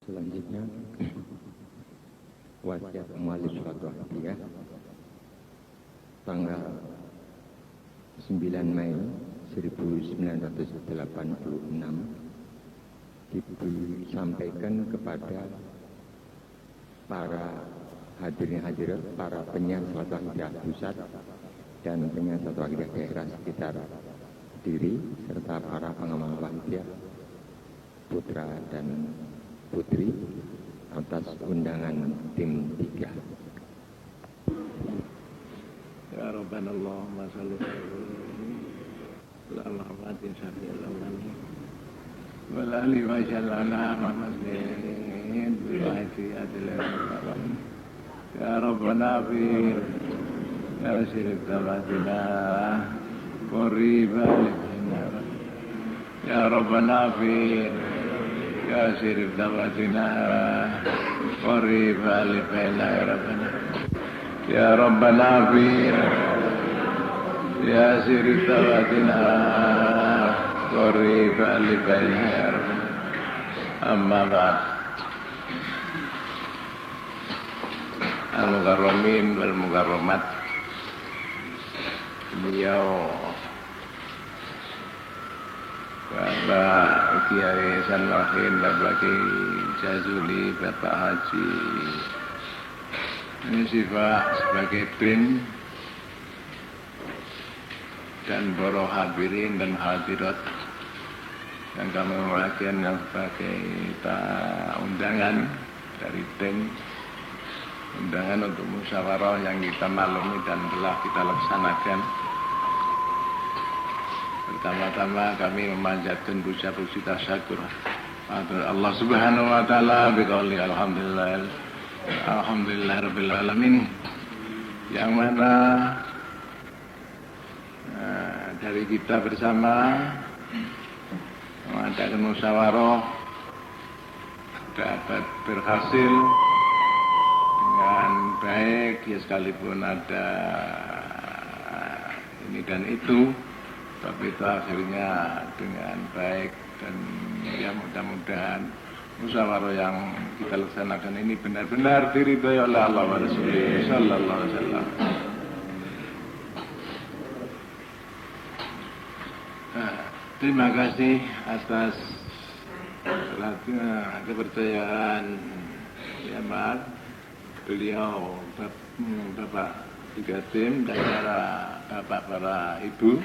Selanjutnya wasiat muallif suatu hadiah tanggal 9 Mei 1986 disampaikan kepada para hadirin hadirat, para penyiar suatu hadiah pusat dan penyiar suatu hadiah daerah sekitar diri serta para pengamal wasiat putra dan putri atas undangan tim 3. Ya Rabbana Allahumma salli ala Muhammadin sallallahu alaihi wa alihi wa sallam Muhammadin bi hayatihi ya Rabbana fi ya sirif tabatina qariba ya Rabbana fi ya sirif tabatina qariba libaina ya Rabbana ya Rabbana fi ya sirif tabatina qariba libaina ya Rabbana amma ba'd al-mukarramin wal mukarramat beliau Bapak Kiai Sanwahin, Bapak Kiai Jazuli, Bapak Haji ini sifat sebagai bin dan para hadirin dan hadirat yang kami mewakilkan yang sebagai undangan dari tim undangan untuk musyawarah yang kita maklumi dan telah kita laksanakan. Pertama-tama kami memanjatkan puja-puji tasyakur Allah Subhanahu wa taala biqauli alhamdulillah rabbil alamin, yang mana dari kita bersama mengadakan musyawarah dapat berhasil dengan baik, ya sekalipun ada ini dan itu, tapi itu akhirnya dengan baik. Dan ya mudah-mudahan musyawarah yang kita laksanakan ini benar-benar diridhai oleh Allah wa Rasulullah sallallahu alaihi wasallam. Terima kasih atas kepercayaan ya Mas beliau Bapak tiga tim dan para ibu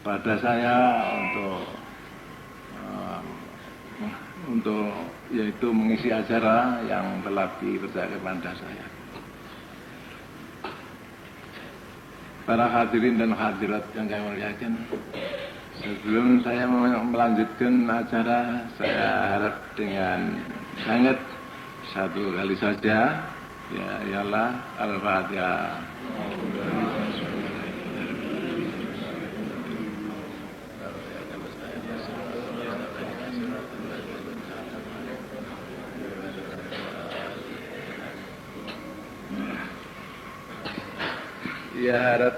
pada saya untuk yaitu mengisi acara yang telah dipercayakan kepada saya. Para hadirin dan hadirat yang kami muliakan, sebelum saya melanjutkan acara, saya harap dengan sangat satu kali saja, ya ialah Al-Fatihah. Ya harap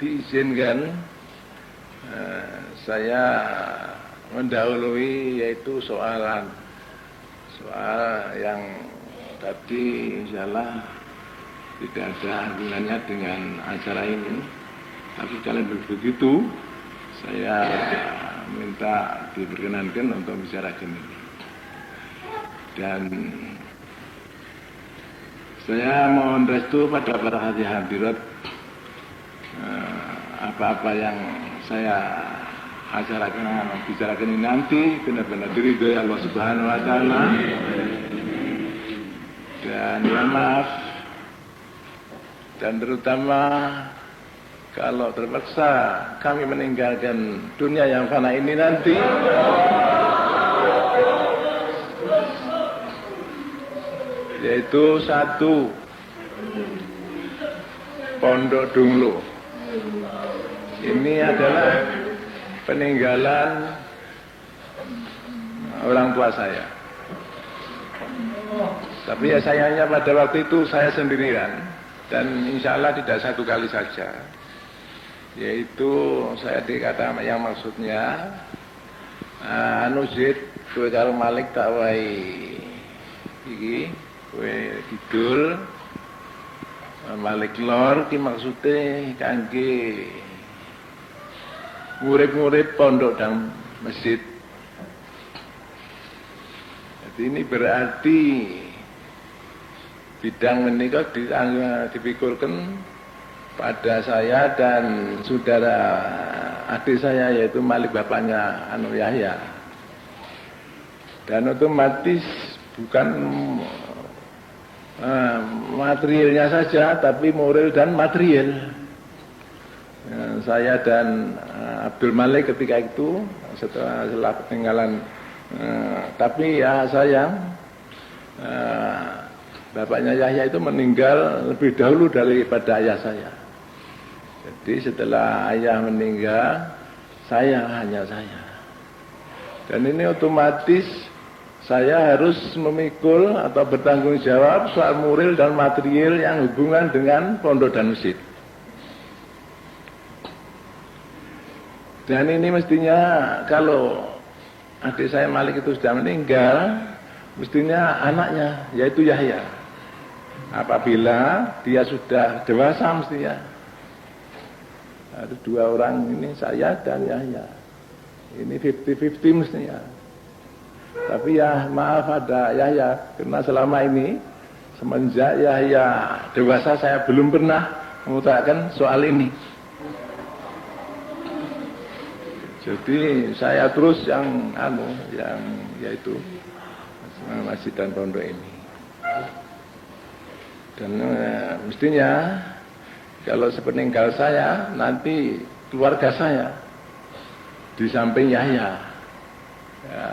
diizinkan saya mendahului yaitu soal yang tadi insyaallah tidak ada hubungannya dengan acara ini, tapi kalau begitu saya minta diperkenankan untuk bicarakan ini. Dan saya mohon restu pada para hadirat apa-apa yang saya bicarakan ini nanti benar-benar diridhoi Allah Subhanahu wa taala. Dan ya maaf, dan terutama kalau terpaksa kami meninggalkan dunia yang fana ini nanti, yaitu satu Pondok Dunglo. Ini adalah peninggalan orang tua saya. Tapi ya sayangnya pada waktu itu saya sendirian, dan insya Allah tidak satu kali saja. Yaitu saya dikata yang maksudnya anu Zid, kowe karo Malik tak wae iki kowe kidul Malik lor ki maksude kangge murid-murid pondok dan masjid. Jadi ini berarti bidang menikah dipikirkan pada saya dan saudara adik saya yaitu Malik bapaknya Anu Yahya. Dan otomatis bukan materialnya saja tapi moral dan material. Saya dan Abdul Malik ketika itu setelah ketinggalan tapi ya sayang bapaknya Yahya itu meninggal lebih dahulu daripada ayah saya. Jadi setelah ayah meninggal hanya saya. Dan ini otomatis saya harus memikul atau bertanggung jawab soal moral dan material yang hubungan dengan pondok dan masjid. Dan ini mestinya kalau adik saya Malik itu sudah meninggal, mestinya anaknya yaitu Yahya. Apabila dia sudah dewasa mestinya. Ada dua orang ini saya dan Yahya. Ini 50-50 mestinya. Tapi ya maaf ada Yahya karena selama ini semenjak Yahya dewasa saya belum pernah mengutarakan soal ini. Jadi saya terus yang yaitu masjid dan pondok ini. Dan mestinya kalau sepeninggal saya nanti keluarga saya di samping Yahya ya,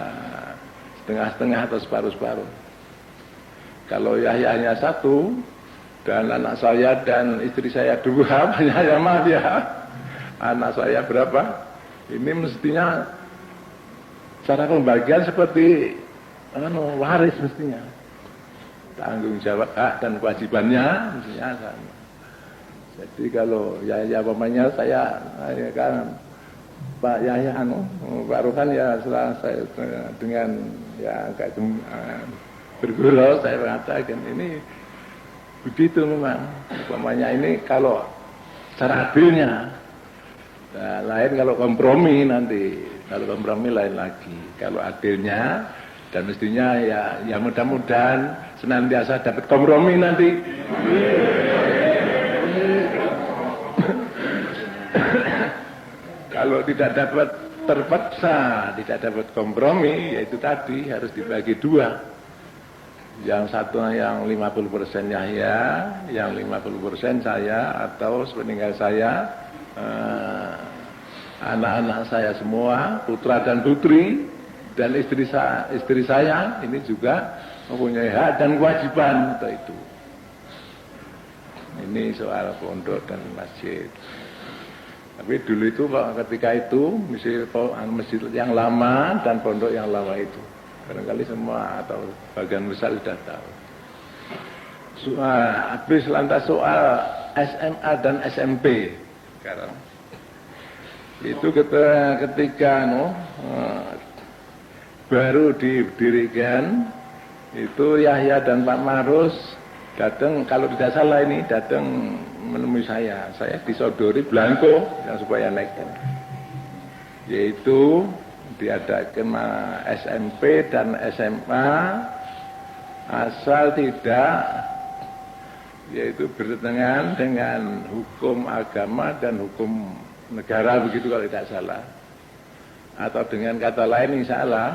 setengah-setengah atau separuh-separuh. Kalau Yahya hanya satu dan anak saya dan istri saya dua, ya maaf ya, anak saya berapa? Ini mestinya cara pembagian seperti waris mestinya. Tanggung jawab hak dan kewajibannya mestinya sama. Jadi kalau Yahya pemainnya saya kan Pak Yahya Pak Rohan ya setelah saya dengan ya agak bergurau saya mengatakan ini begitu memang. Pemainnya ini kalau cara adilnya nah, lain kalau kompromi nanti. Kalau kompromi lain lagi. Kalau adilnya dan mestinya ya mudah-mudahan senantiasa dapat kompromi nanti. Kalau tidak dapat terpaksa, tidak dapat kompromi, yaitu tadi harus dibagi dua. Yang satu yang 50% Yahya, yang 50% saya atau sepeninggal saya. Anak-anak saya semua, putra dan putri dan istri saya ini juga mempunyai hak dan kewajiban untuk itu. Ini soal pondok dan masjid. Tapi dulu itu ketika itu masjid yang lama dan pondok yang lama itu barangkali semua atau bagian besar sudah tahu. Habis lantas soal SMA dan SMP sekarang. Itu ketika baru didirikan itu Yahya dan Pak Marus datang, kalau tidak salah ini datang menemui saya disodori belangko yang supaya naikkan, yaitu diadakan SMP dan SMA asal tidak yaitu bertentangan dengan hukum agama dan hukum negara begitu kalau tidak salah, atau dengan kata lain insya Allah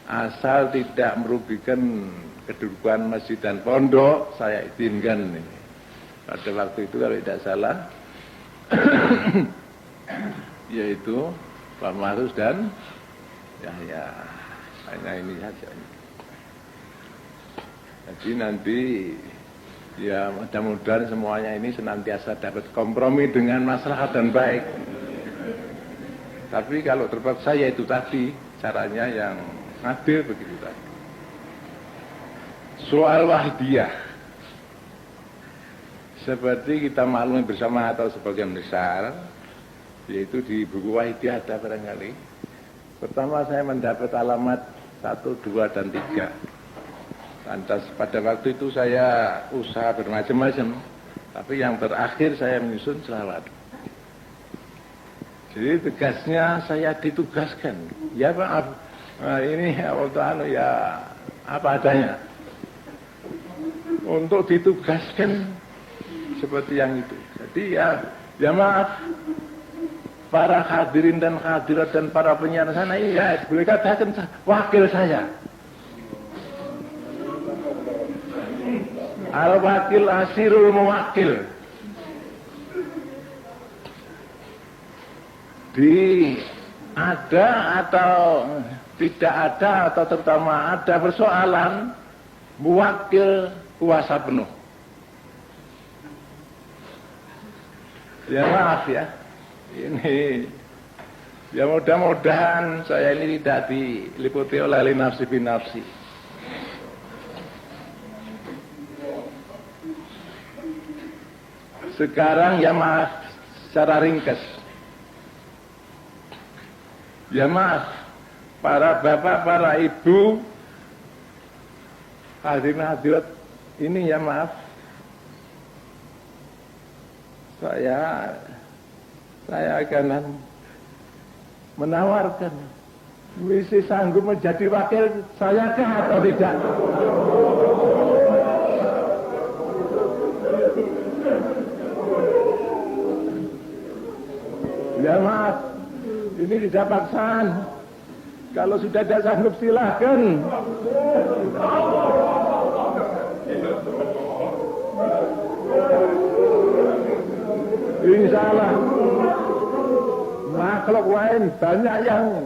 asal tidak merugikan kedudukan masjid dan pondok saya izinkan ini. Pada waktu itu kalau tidak salah yaitu Pak Marus dan ya hanya ini saja. Jadi nanti ya mudah-mudahan semuanya ini senantiasa dapat kompromi dengan maslahat dan baik. Tapi kalau terpaksa ya itu tadi caranya yang adil begitu tadi. Soal wahdiyah, seperti kita maklumi bersama atau sebagian besar, yaitu di buku Wahdiyah ada barangkali Pertama saya mendapat alamat 1, 2, dan 3. Lantas pada waktu itu saya usaha bermacam-macam. Tapi yang terakhir saya menyusun selawat. Jadi tugasnya saya ditugaskan. Ya maaf, ini untuk ya apa adanya. Untuk ditugaskan seperti yang itu. Jadi ya maaf, para hadirin dan hadirat dan para penyiar sana, ya boleh katakan wakil saya. Al-wakil asirul mewakil. Ada atau tidak ada atau terutama ada persoalan, mewakil kuasa penuh. Ya maaf ya, ini ya mudah-mudahan saya ini tidak diliputi oleh nafsi binafsi. Sekarang ya maaf, secara ringkas. Ya maaf, para bapak, para ibu, hadirin hadirat ini ya maaf. Saya akan menawarkan, misi sanggup menjadi wakil saya kah atau tidak? Ya maaf, ini tidak paksaan. Kalau sudah tidak sanggup silahkan. Insya Allah makhluk lain banyak yang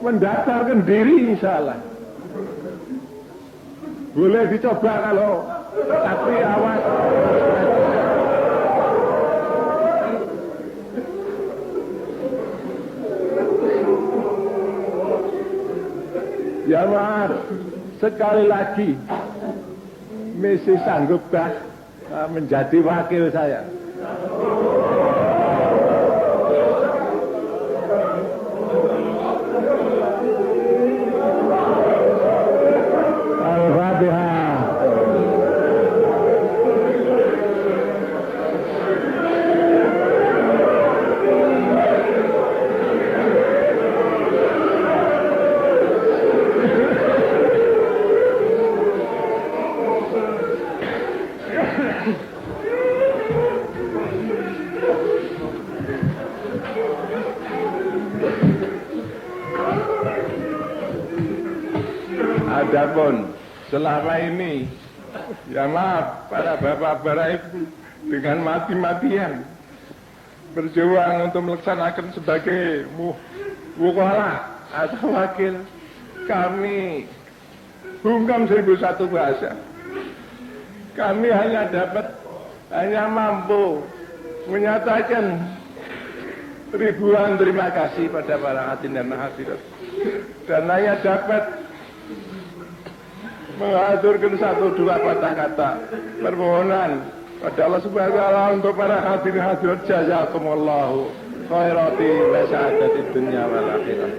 mendaftarkan diri, insya Allah. Boleh dicoba kalau, tapi awas. Ya maaf, sekali lagi, misi sanggupkah menjadi wakil saya? Al-Fatihah. Adapun selama ini, ya maaf, para bapak, para ibu dengan mati-matian berjuang untuk melaksanakan sebagai wukala atau wakil, kami bungkam 1001 bahasa. Kami hanya mampu menyatakan ribuan terima kasih pada para hadirin dan hadirat, dan hanya dapat mengaturkan 1-2 patah kata permohonan pada Allah Subhanahu wa taala untuk para hadirin hadirat, jazakumullahu khairati wa sa'adatid dunya wal akhirah.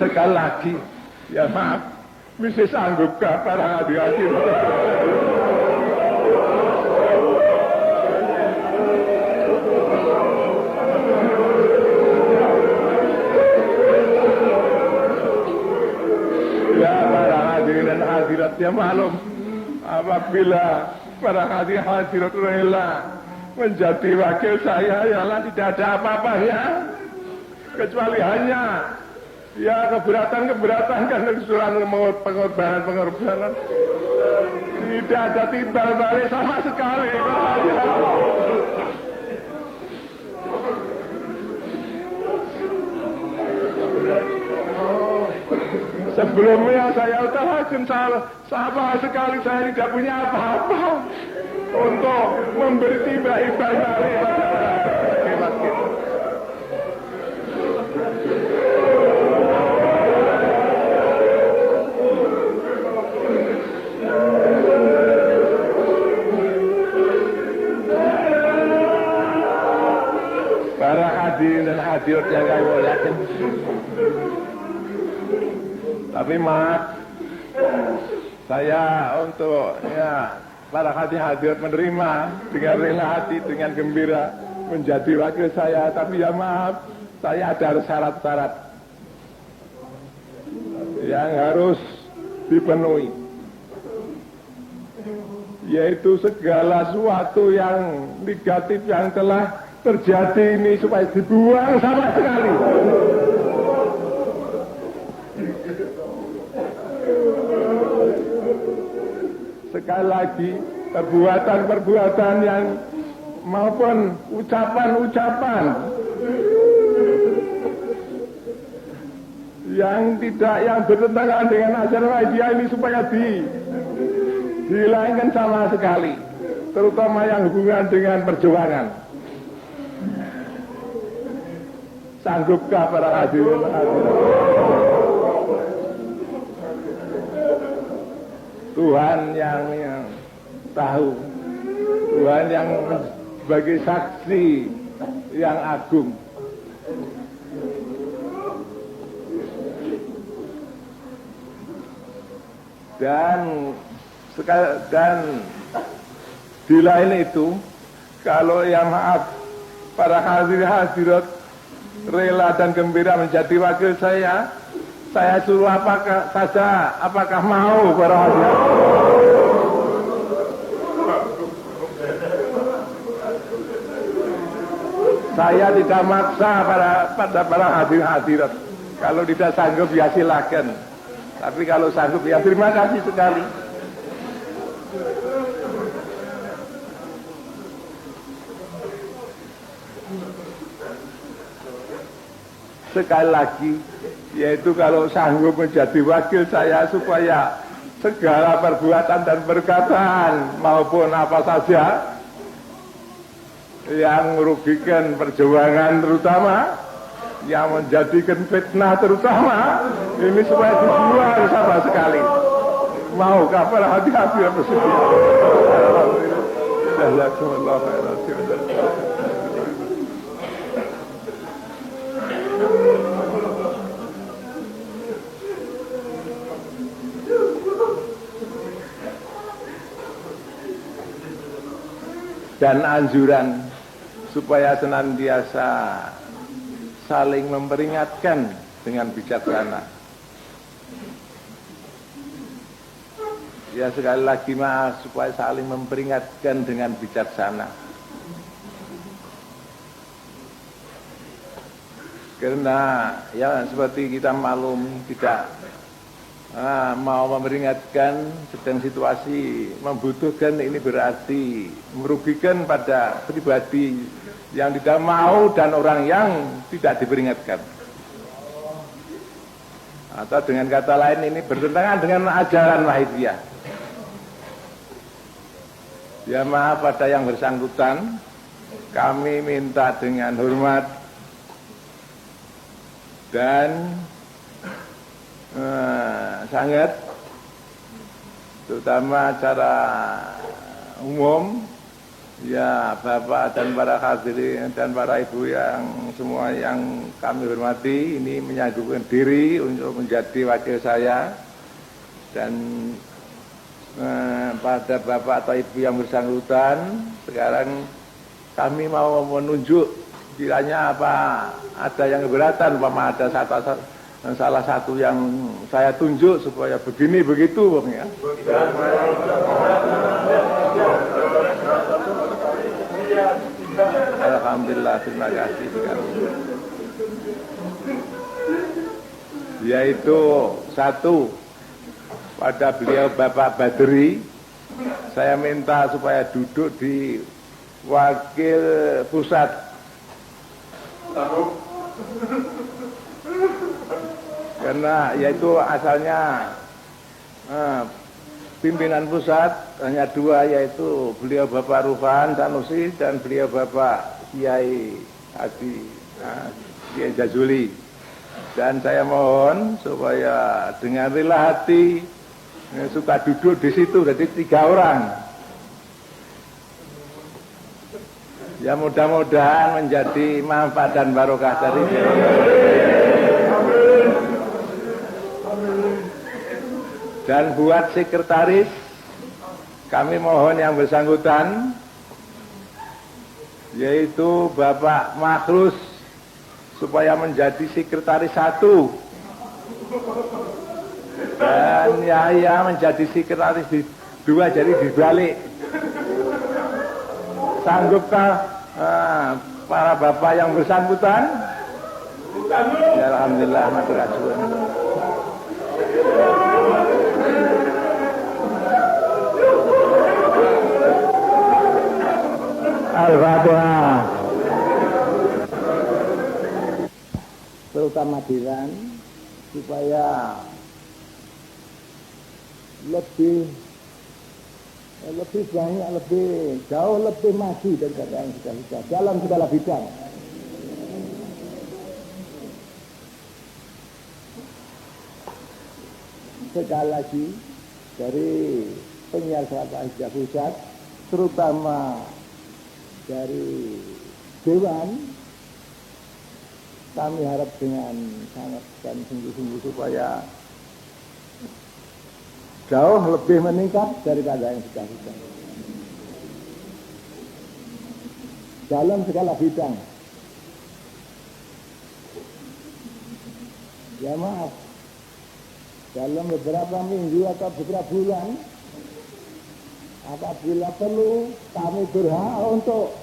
Sekali lagi, ya maaf, mesti sanggupkah para hadirin? Hadirat ya maklum, apabila para hadirat rela menjadi wakil saya, yalah tidak ada apa-apanya, kecuali hanya ya keberatan karena kesulitan pengorbanan. Tidak ada timbal balik sama sekali. Sebelumnya saya utarakan sama sekali saya tidak punya apa-apa untuk memberi timbal balik pada kita. Tapi maaf, saya untuk para hadirat menerima dengan rela hati, dengan gembira menjadi wakil saya. Tapi ya maaf, saya ada syarat-syarat yang harus dipenuhi, yaitu segala sesuatu yang negatif yang telah terjadi ini supaya dibuang sama sekali. Sekali lagi, perbuatan-perbuatan yang maupun ucapan-ucapan yang bertentangan dengan ajaran Muhammadiyah ini supaya dihilangkan sama sekali, terutama yang hubungan dengan perjuangan. Sanggupkah para hadirin? Tuhan yang tahu, Tuhan yang sebagai saksi yang agung. Dan di lain itu, kalau ya maaf, para hadirat rela dan gembira menjadi wakil saya suruh apakah mau para hadirat? Saya tidak maksa pada para hadirat. Kalau tidak sanggup ya silakan. Tapi kalau sanggup ya terima kasih sekali. Sekali lagi, yaitu kalau sanggup menjadi wakil saya supaya segala perbuatan dan perkataan maupun apa saja yang merugikan perjuangan terutama, yang menjadikan fitnah terutama, ini supaya dibuang sama sekali. Maukah para hati-hati yang bersedia? Alhamdulillah. Dan anjuran supaya senantiasa saling memperingatkan dengan bijaksana. Ya sekali lagi maaf, supaya saling memperingatkan dengan bijaksana. Karena ya seperti kita maklum, tidak mau memperingatkan sedang situasi membutuhkan, ini berarti merugikan pada pribadi yang tidak mau dan orang yang tidak diperingatkan. Atau dengan kata lain ini bertentangan dengan ajaran Wahidiyah. Ya maaf pada yang bersangkutan, kami minta dengan hormat dan sangat, terutama secara umum, ya Bapak dan para hadirin dan para Ibu yang semua yang kami hormati, ini menyanggupkan diri untuk menjadi wakil saya. Dan pada Bapak atau Ibu yang bersangkutan, sekarang kami mau menunjuk kiranya apa ada yang keberatan, umpama ada salah satu yang saya tunjuk supaya begini begitu, ya. Alhamdulillah, terima kasih sekali. Yaitu satu, pada beliau Bapak Badri, saya minta supaya duduk di wakil pusat. Karena yaitu asalnya pimpinan pusat hanya dua, yaitu beliau Bapak Rufan Sanusi dan beliau Bapak Kiai Haji Kiai Jazuli. Dan saya mohon supaya dengan rela hati suka duduk di situ, jadi 3 orang. Ya mudah-mudahan menjadi manfaat dan barokah dari Dan buat sekretaris, kami mohon yang bersangkutan, yaitu Bapak Makhrus, supaya menjadi sekretaris 1. Dan Yahya menjadi sekretaris 2, jadi dibalik. Sanggupkah para bapak yang bersangkutan? Ya, alhamdulillah, matur nuwun. Al-Fatihah. Terutama Diran supaya lebih banyak, jauh lebih maju daripada yang sudah dalam segala bidang. Sekali lagi dari penyiar Selatan Asia Pusat, terutama dari Dewan, kami harap dengan sangat dan sungguh-sungguh supaya jauh lebih meningkat daripada yang sudah dalam segala bidang. Ya maaf, dalam beberapa minggu atau beberapa bulan, apabila perlu, kami berhak untuk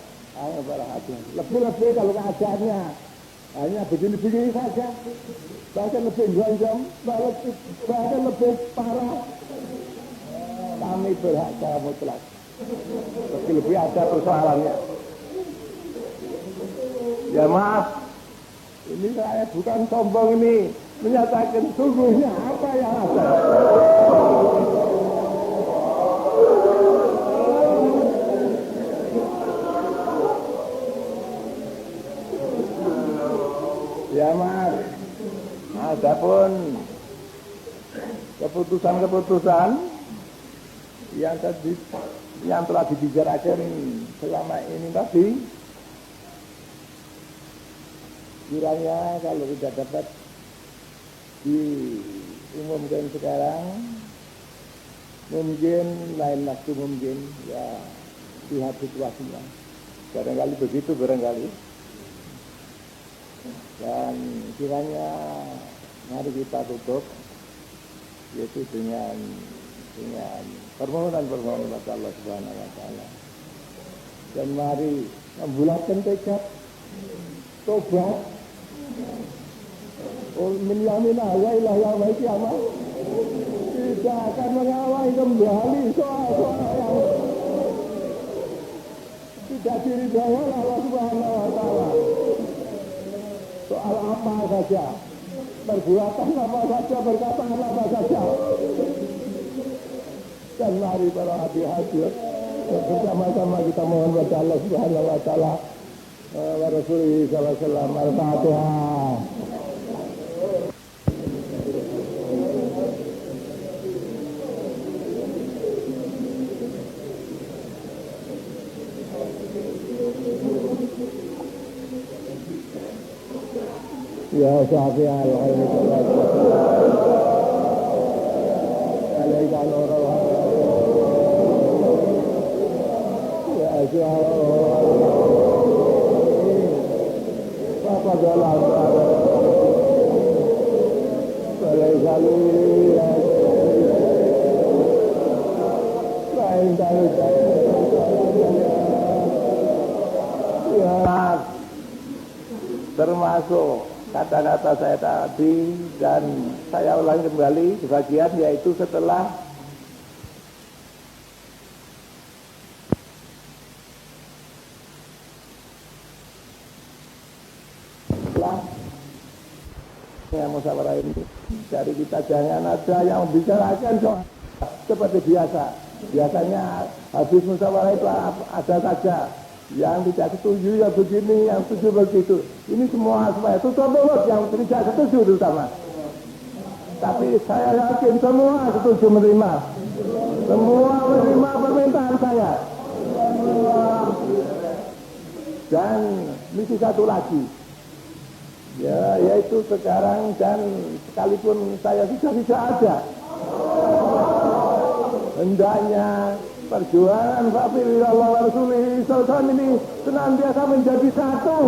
lebih-lebih kalau keadaannya hanya begini-begini saja, bahkan lebih gonjang, bahkan lebih parah, kami berhak secara mutlak. Lebih ada persoalannya. Ya maaf, ini saya bukan sombong, ini menyatakan sungguhnya apa yang ada. Ya mas, adapun keputusan-keputusan yang telah dibicarakan selama ini tadi, kiranya kalau tidak dapat diumumkan sekarang, mungkin lain waktu, mungkin ya lihat situasinya. Barangkali begitu, barangkali. Dan kiranya mari kita tutup, yaitu dengan permohonan kepada Allah Subhanahu wa Ta'ala. Dan mari membulatkan tekad tobat. Min yaminah wa ilah yaumil qiyamah. Tidak akan mengawai kembali soal-soal yang tidak diridhai oleh Allah Subhanahu wa Ta'ala. Soal apa saja, perbuatan apa saja, perkataan apa saja. Dan mari para hati-hati bersama-sama kita mohon kepada Allah Subhanahu wa Ta'ala wa Rasulullah sallallahu alaihi wasallam. Al-Fatihah. Ya Syafi al-Khairi alaika nurul ya Syafi Papa jalan alaika ya termasuk kata-kata saya tadi, dan saya ulangi kembali sebagian, yaitu setelah musyawarah ini, dari kita jangan ada yang membicarakan soal seperti biasa. Biasanya habis musyawarah itu ada saja yang tidak setuju ya begini, yang setuju begitu. Ini semua supaya tutup mulut yang tidak setuju terutama. Tapi saya yakin semua setuju menerima. Semua menerima permintaan saya. Dan misi satu lagi, ya, yaitu sekarang, dan sekalipun saya sudah tidak ada, hendaknya perjuangan Pak Firly Allah Rasulullah SAW ini senantiasa menjadi satu.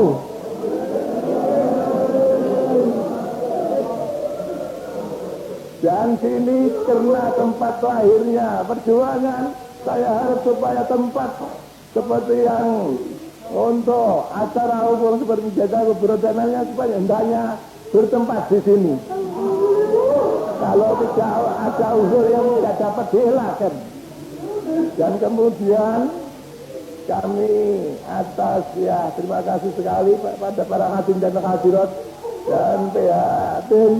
Dan sini karena tempat lahirnya perjuangan, saya harap supaya tempat seperti yang untuk acara umum seperti menjaga keberadaannya supaya hendaknya bertempat di sini. Kalau tidak ada unsur yang tidak dapat dielakkan. Dan kemudian kami atas ya terima kasih sekali pada para hadirin dan hadirat dan pihak tim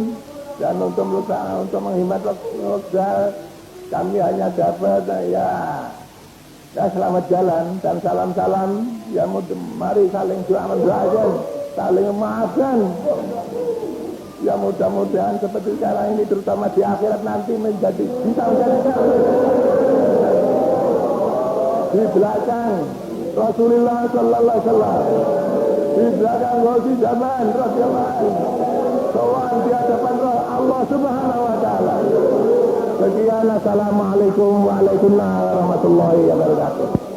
dan untuk menghemat waktu kami hanya dapat ya selamat jalan dan salam-salam ya mari saling doakan saling memaafkan ya mudah-mudahan seperti sekarang ini terutama di akhirat nanti menjadi bisa menjadi di belakang Rasulullah Sallallahu Alaihi Wasallam, di belakang Gausi Zaman radhiyallahu anhu, soal di hadapan Allah Subhanahu Wa Taala. Sekian, assalamualaikum warahmatullahi wabarakatuh.